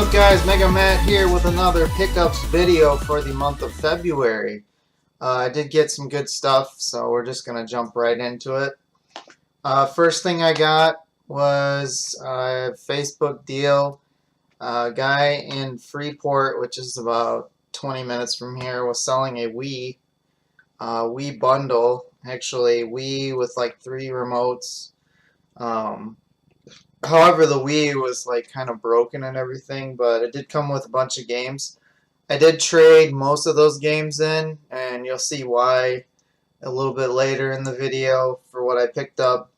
up guys, Mega Matt here with another pickups video for the month of February. I did get some good stuff, so we're just going to jump right into it. First thing I got was a Facebook deal. A guy in Freeport, which is about 20 minutes from here, was selling a Wii bundle. Actually, Wii with like 3 remotes. However, the Wii was like kind of broken and everything, but it did come with a bunch of games. I did trade most of those games in, and you'll see why a little bit later in the video for what I picked up.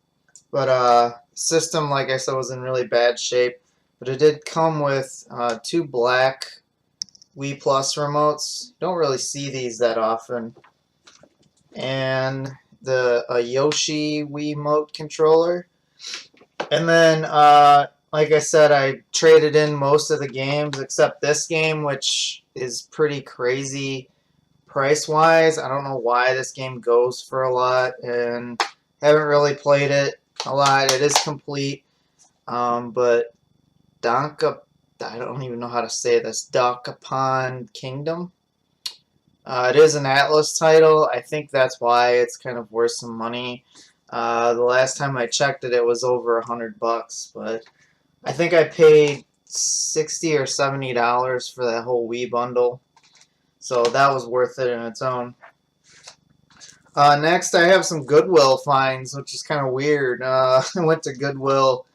But system, like I said, was in really bad shape. But it did come with 2 black Wii Plus remotes. Don't really see these that often. And a Yoshi Wiimote controller. And then, like I said, I traded in most of the games except this game, which is pretty crazy price-wise. I don't know why this game goes for a lot, and haven't really played it a lot. It is complete, but I don't even know how to say this, Dokapon Kingdom. It is an Atlas title. I think that's why it's kind of worth some money. The last time I checked it, it was over $100, but I think I paid $60 or $70 for that whole Wii bundle, so that was worth it in its own. Next, I have some Goodwill finds, which is kind of weird. I went to Goodwill.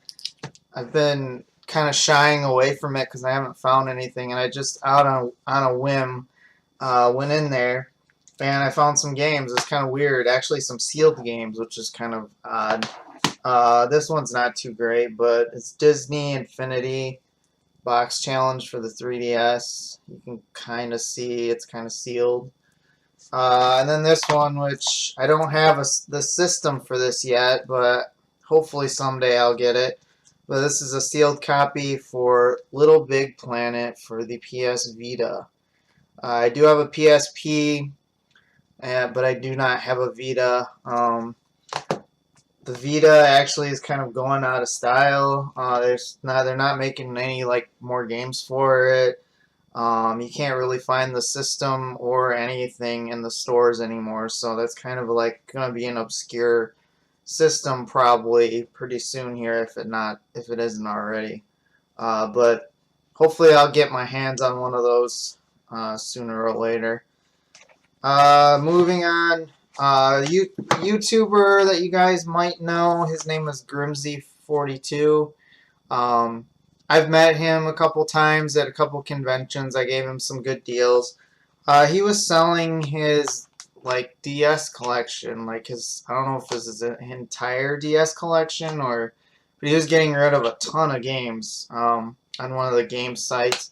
I've been kind of shying away from it because I haven't found anything, and I just out on a whim went in there. And I found some games. It's kind of weird. Actually, some sealed games, which is kind of odd. This one's not too great, but it's Disney Infinity Box Challenge for the 3DS. You can kind of see it's kind of sealed. And then this one, which I don't have the system for this yet, but hopefully someday I'll get it. But this is a sealed copy for Little Big Planet for the PS Vita. I do have a PSP. But I do not have a Vita. The Vita actually is kind of going out of style. They're not making any like more games for it. You can't really find the system or anything in the stores anymore, so that's kind of like gonna be an obscure system probably pretty soon here if it isn't already. But hopefully I'll get my hands on one of those sooner or later. Moving on, YouTuber that you guys might know, his name is Grimsy42. I've met him a couple times at a couple conventions. I gave him some good deals. He was selling his like DS collection, like I don't know if this is an entire DS collection but he was getting rid of a ton of games on one of the game sites,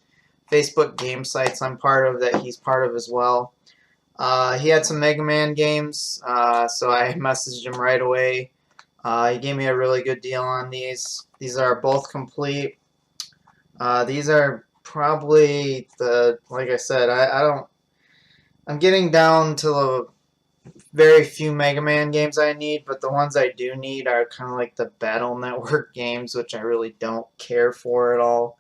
Facebook game sites I'm part of that he's part of as well. He had some Mega Man games, so I messaged him right away. He gave me a really good deal on these. These are both complete. These are probably like I said, I'm getting down to the very few Mega Man games I need, but the ones I do need are kind of like the Battle Network games, which I really don't care for at all.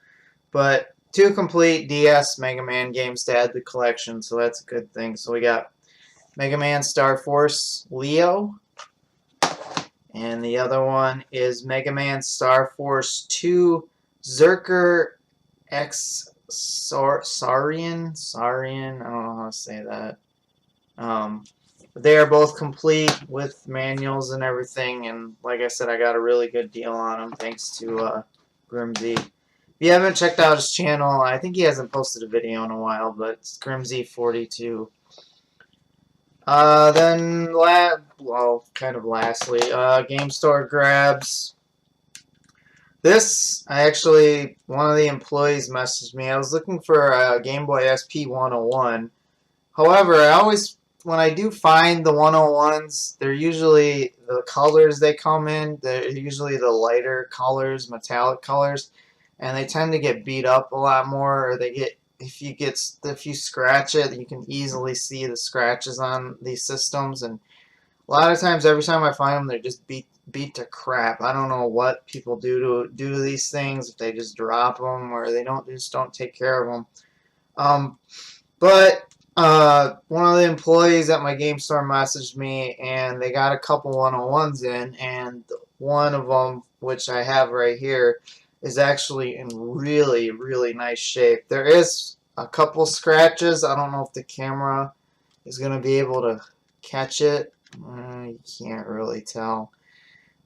But 2 complete DS Mega Man games to add the collection, so that's a good thing. So we got Mega Man Star Force Leo, and the other one is Mega Man Star Force 2 Zerker X Saurian, I don't know how to say that. But they are both complete with manuals and everything, and like I said, I got a really good deal on them thanks to Grimsy. If you haven't checked out his channel, I think he hasn't posted a video in a while, but it's Grimsy42. Then, kind of lastly, Game Store grabs. This, one of the employees messaged me. I was looking for a Game Boy SP 101. However, when I do find the 101s, they're usually, the colors they come in, they're usually the lighter colors, metallic colors. And they tend to get beat up a lot more, or if you scratch it, you can easily see the scratches on these systems. And A lot of times, every time I find them, they're just beat to crap. I don't know what people do to these things, if they just drop them or they don't take care of them. But one of the employees at my game store messaged me, and they got a couple 101s in, and one of them, which I have right here, is actually in really, really nice shape. There is a couple scratches. I don't know if the camera is going to be able to catch it. You can't really tell.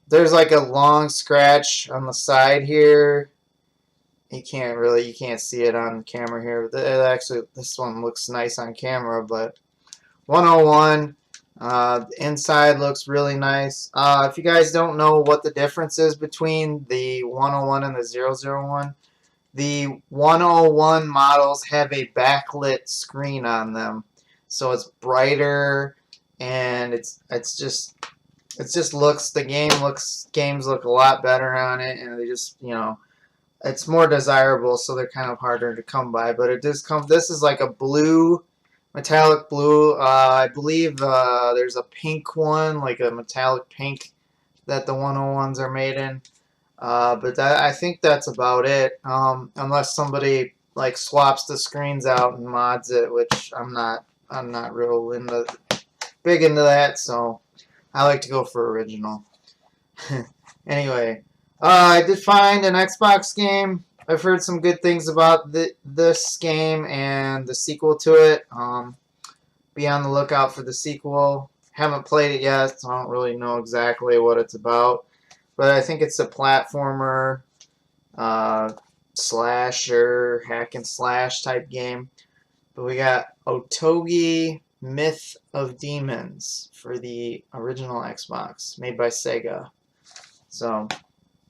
There's like a long scratch on the side here. You can't see it on camera here. Actually, this one looks nice on camera, but 101, the inside looks really nice. If you guys don't know what the difference is between the 101 and the 001, the 101 models have a backlit screen on them, so it's brighter, and it just looks, games look a lot better on it, and they just, it's more desirable, so they're kind of harder to come by. But it does come. This is like a blue, metallic blue. I believe there's a pink one, like a metallic pink, that the 101s are made in. But I think that's about it. Unless somebody like swaps the screens out and mods it, which I'm not real big into that. So I like to go for original. Anyway. I did find an Xbox game. I've heard some good things about this game and the sequel to it. Be on the lookout for the sequel. Haven't played it yet, so I don't really know exactly what it's about. But I think it's a platformer, slasher, hack and slash type game. But we got Otogi Myth of Demons for the original Xbox, made by Sega. So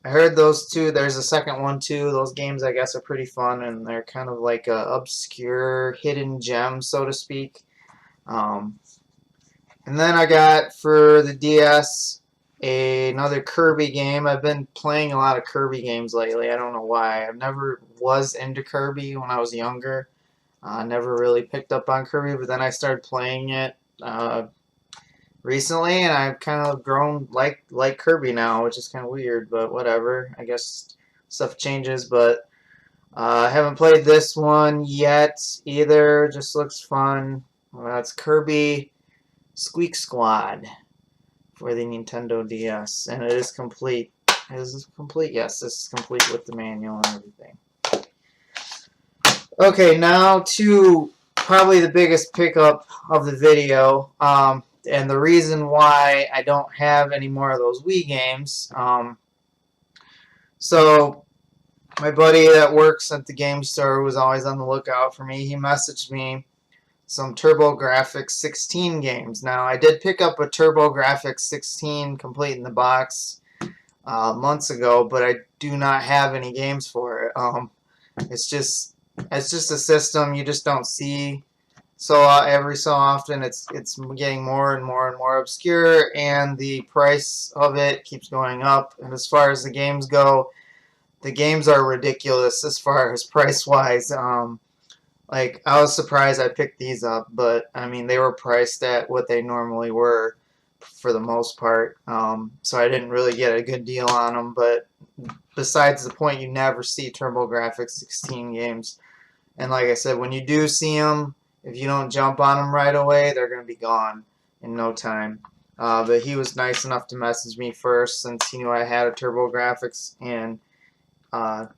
I heard those two. There's a second one too. Those games, I guess, are pretty fun, and they're kind of like a obscure hidden gem, so to speak. And then I got for the DS another Kirby game. I've been playing a lot of Kirby games lately. I don't know why. I never was into Kirby when I was younger. Never really picked up on Kirby, but then I started playing it recently, and I've kind of grown like Kirby now, which is kind of weird, but whatever. I guess stuff changes, but I haven't played this one yet either. Just looks fun. It's Kirby Squeak Squad for the Nintendo DS, and it is complete. Is this complete? Yes, this is complete with the manual and everything. Okay, now to probably the biggest pickup of the video. And the reason why I don't have any more of those Wii games. So my buddy that works at the game store was always on the lookout for me. He messaged me some TurboGrafx 16 games. Now, I did pick up a TurboGrafx 16 complete in the box months ago, but I do not have any games for it. It's just a system you just don't see. So every so often, it's getting more and more and more obscure, and the price of it keeps going up. And as far as the games go, the games are ridiculous as far as price-wise. Like, I was surprised I picked these up, but I mean, they were priced at what they normally were for the most part. So I didn't really get a good deal on them. But besides the point, you never see TurboGrafx 16 games. And like I said, when you do see them, if you don't jump on them right away, they're going to be gone in no time. But he was nice enough to message me first, since he knew I had a TurboGrafx and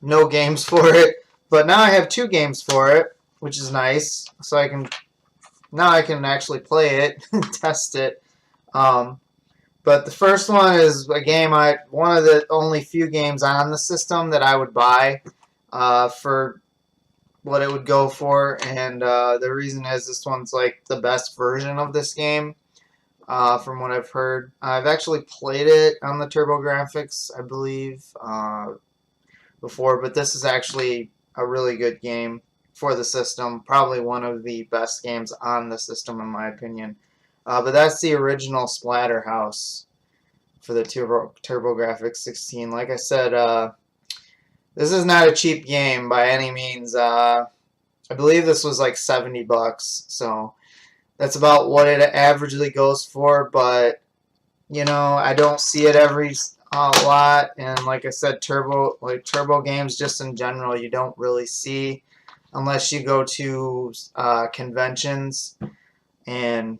no games for it. But now I have 2 games for it, which is nice. So I can actually play it and test it. But the first one is a game one of the only few games on the system that I would buy for what it would go for, and the reason is this one's like the best version of this game from what I've heard. I've actually played it on the TurboGrafx, I believe, before, but this is actually a really good game for the system. Probably one of the best games on the system, in my opinion. But that's the original Splatterhouse for the TurboGrafx 16. Like I said, this is not a cheap game by any means. I believe this was like $70, so that's about what it averagely goes for. But You know, I don't see it every lot, and like I said, turbo games just in general, you don't really see unless you go to conventions. And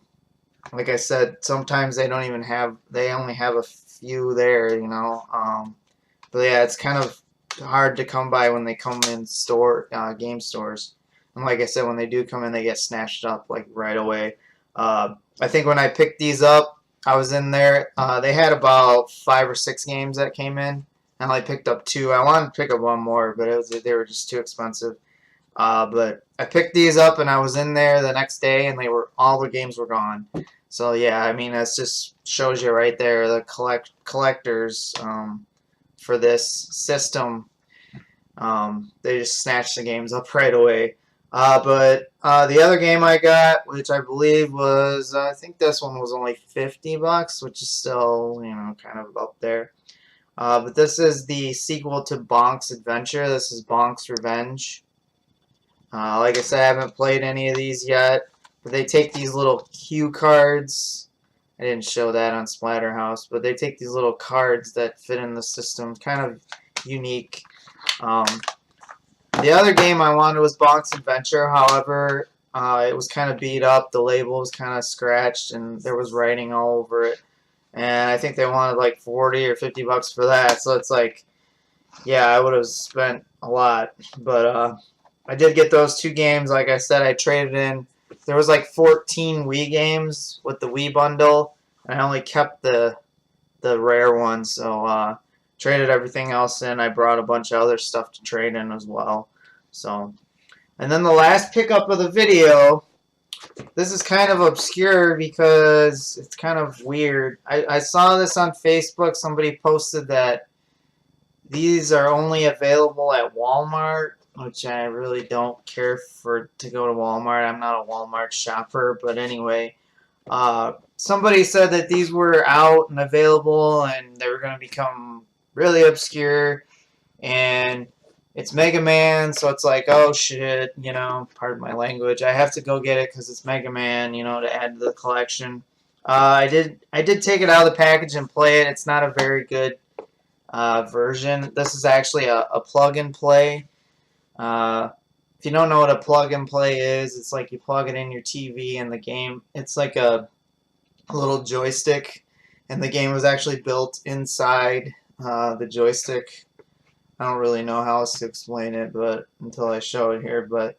like I said, sometimes they don't even have, they only have a few there, you know. But yeah, it's kind of hard to come by when they come in game stores. And like I said, when they do come in, they get snatched up like right away. I think when I picked these up, I was in there. They had about 5 or 6 games that came in. I only picked up 2. I wanted to pick up one more, but they were just too expensive. But I picked these up and I was in there the next day, and all the games were gone. So yeah, I mean that just shows you right there the collectors for this system. They just snatched the games up right away. But the other game I got, which I believe was, I think this one was only $50, which is still, you know, kind of up there. But this is the sequel to Bonk's Adventure. This is Bonk's Revenge. Like I said, I haven't played any of these yet, but they take these little cue cards. I didn't show that on Splatterhouse, but they take these little cards that fit in the system. Kind of unique. The other game I wanted was Bonk's Adventure. However, it was kind of beat up. The label was kind of scratched, and there was writing all over it. And I think they wanted like 40 or $50 for that. So it's like, yeah, I would have spent a lot. But I did get those 2 games. Like I said, I traded in. There was like 14 Wii games with the Wii bundle, and I only kept the rare ones. So traded everything else in. I brought a bunch of other stuff to trade in as well. So, and then the last pickup of the video. This is kind of obscure because it's kind of weird. I saw this on Facebook. Somebody posted that these are only available at Walmart, which I really don't care to go to Walmart. I'm not a Walmart shopper, but anyway, somebody said that these were out and available, and they were going to become really obscure, and it's Mega Man, so it's like, oh shit, you know, pardon my language, I have to go get it because it's Mega Man, you know, to add to the collection. I did take it out of the package and play it. It's not a very good version. This is actually a plug and play. If you don't know what a plug and play is, it's like you plug it in your TV and the game. It's like a little joystick, and the game was actually built inside the joystick. I don't really know how else to explain it, but until I show it here. But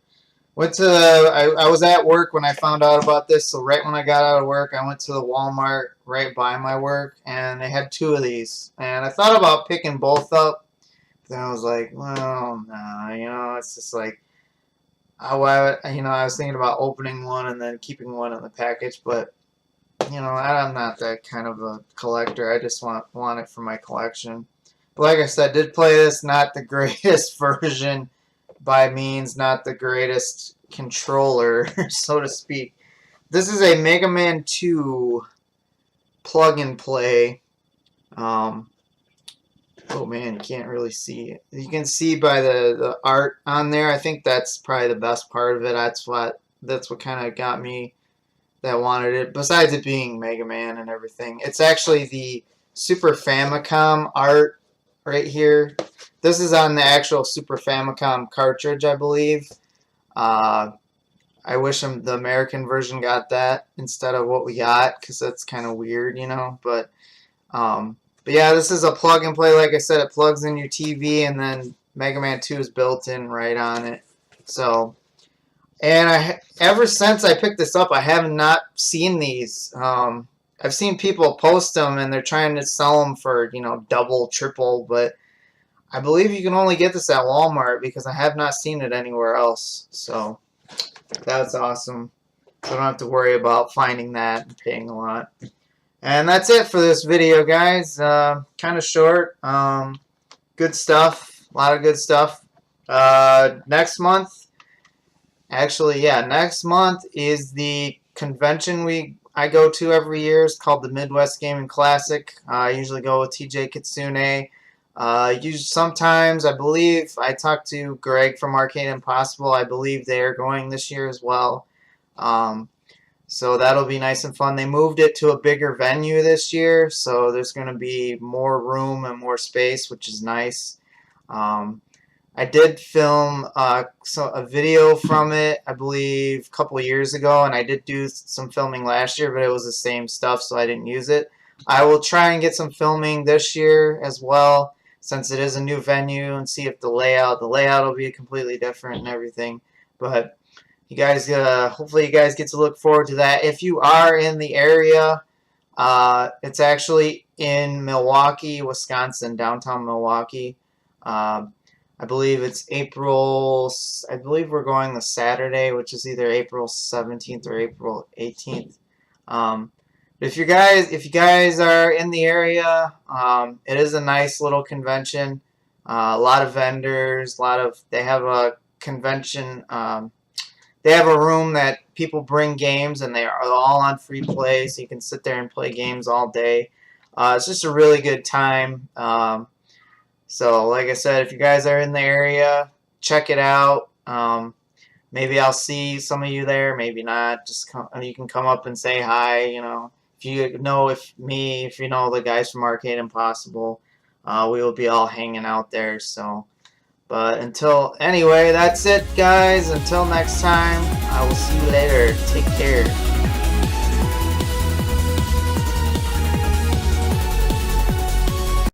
I was at work when I found out about this, so right when I got out of work, I went to the Walmart right by my work, and they had 2 of these. And I thought about picking both up, but then I was like, well, nah, you know, it's just like, I was thinking about opening one and then keeping one in the package, but, you know, I'm not that kind of a collector. I just want it for my collection. But like I said, did play this, not the greatest version by means, not the greatest controller, so to speak. This is a Mega Man 2 plug and play. Oh man, you can't really see it. You can see by the art on there. I think that's probably the best part of it. That's what kind of got me that wanted it. Besides it being Mega Man and everything, it's actually the Super Famicom art right here. This is on the actual Super Famicom cartridge, I believe. I wish the American version got that instead of what we got, because that's kind of weird, you know. But yeah, this is a plug and play. Like I said, it plugs in your TV, and then Mega Man 2 is built in right on it. So, and ever since I picked this up, I have not seen these. I've seen people post them, and they're trying to sell them for, you know, double, triple, but I believe you can only get this at Walmart because I have not seen it anywhere else. So that's awesome. So I don't have to worry about finding that and paying a lot. And that's it for this video, guys. Kind of short. Good stuff. A lot of good stuff. Next month, actually, yeah, next month is the convention I go to every year. It's called the Midwest Gaming Classic. I usually go with TJ Kitsune. Sometimes, I believe, I talked to Greg from Arcade Impossible. I believe they are going this year as well. So that'll be nice and fun. They moved it to a bigger venue this year, so there's going to be more room and more space, which is nice. Um, I did film a video from it, I believe, a couple years ago, and I did do some filming last year, but it was the same stuff, so I didn't use it. I will try and get some filming this year as well, since it is a new venue, and see if the layout will be completely different and everything. But you guys, hopefully you guys get to look forward to that. If you are in the area, it's actually in Milwaukee, Wisconsin, downtown Milwaukee. I believe it's April. I believe we're going the Saturday, which is either April 17th or April 18th. But if you guys are in the area, it is a nice little convention. A lot of vendors. They have a convention. They have a room that people bring games, and they are all on free play, so you can sit there and play games all day. It's just a really good time. So, like I said, if you guys are in the area, check it out. Maybe I'll see some of you there, maybe not. You can come up and say hi. If you know if you know the guys from Arcade Impossible, we will be all hanging out there. So, but anyway, that's it, guys. Until next time, I will see you later. Take care.